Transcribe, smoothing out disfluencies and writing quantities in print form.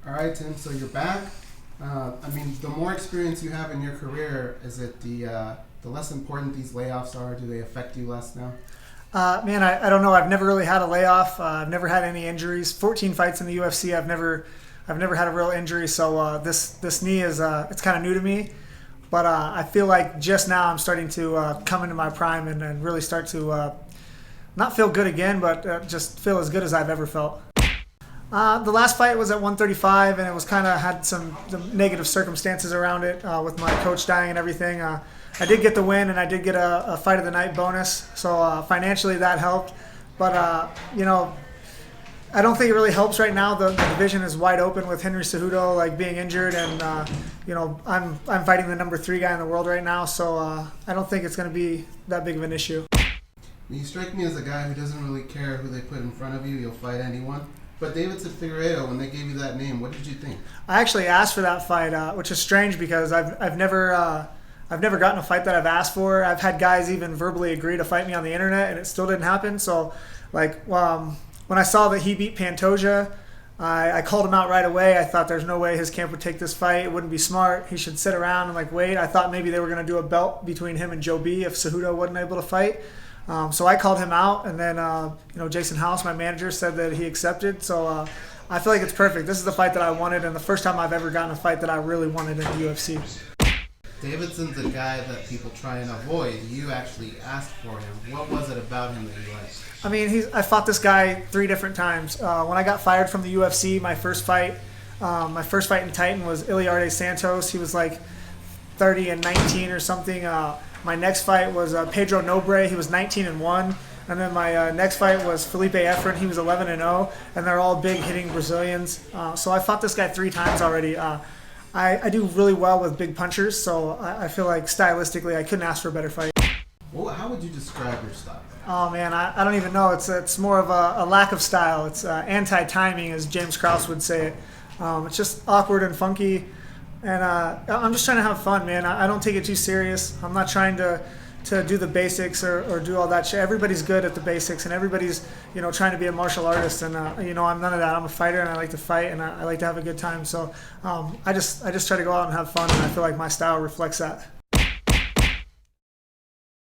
All right, Tim. So you're back. The more experience you have in your career, is it the less important these layoffs are? Do they affect you less now? I don't know. I've never really had a layoff. I've never had any injuries. 14 fights in the UFC. I've never had a real injury. So this knee is it's kind of new to me. But I feel like just now I'm starting to come into my prime and really start to not feel good again, but just feel as good as I've ever felt. The last fight was at 135, and it was kind of had some negative circumstances around it with my coach dying and everything. I did get the win, and I did get a fight of the night bonus, so financially that helped. But I don't think it really helps right now. The division is wide open with Henry Cejudo being injured, and I'm fighting the number 3 guy in the world right now, so I don't think it's going to be that big of an issue. You strike me as a guy who doesn't really care who they put in front of you. You'll fight anyone. But Davidson Figueiredo, when they gave you that name, what did you think? I actually asked for that fight, which is strange because I've never gotten a fight that I've asked for. I've had guys even verbally agree to fight me on the internet, and it still didn't happen. So, when I saw that he beat Pantoja, I called him out right away. I thought there's no way his camp would take this fight. It wouldn't be smart. He should sit around and wait. I thought maybe they were going to do a belt between him and Joe B if Cejudo wasn't able to fight. So I called him out, and then Jason House, my manager, said that he accepted. So I feel like it's perfect. This is the fight that I wanted, and the first time I've ever gotten a fight that I really wanted in the UFC. Davidson's a guy that people try and avoid. You actually asked for him. What was it about him that you liked? I fought this guy 3 different times. When I got fired from the UFC, my first fight in Titan was Iliarde Santos. He was 30-19 or something. My next fight was Pedro Nobre. He was 19-1. And then my next fight was Felipe Efren. He was 11-0. And they're all big hitting Brazilians. So I fought this guy 3 times already. I do really well with big punchers, so I feel like stylistically I couldn't ask for a better fight. Well, how would you describe your style? Oh man, I don't even know. It's more of a lack of style. It's anti-timing, as James Krause would say it. It's just awkward and funky. And I'm just trying to have fun, man. I don't take it too serious. I'm not trying to do the basics or do all that shit. Everybody's good at the basics, and everybody's trying to be a martial artist. And I'm none of that. I'm a fighter, and I like to fight, and I like to have a good time. So I just try to go out and have fun, and I feel like my style reflects that.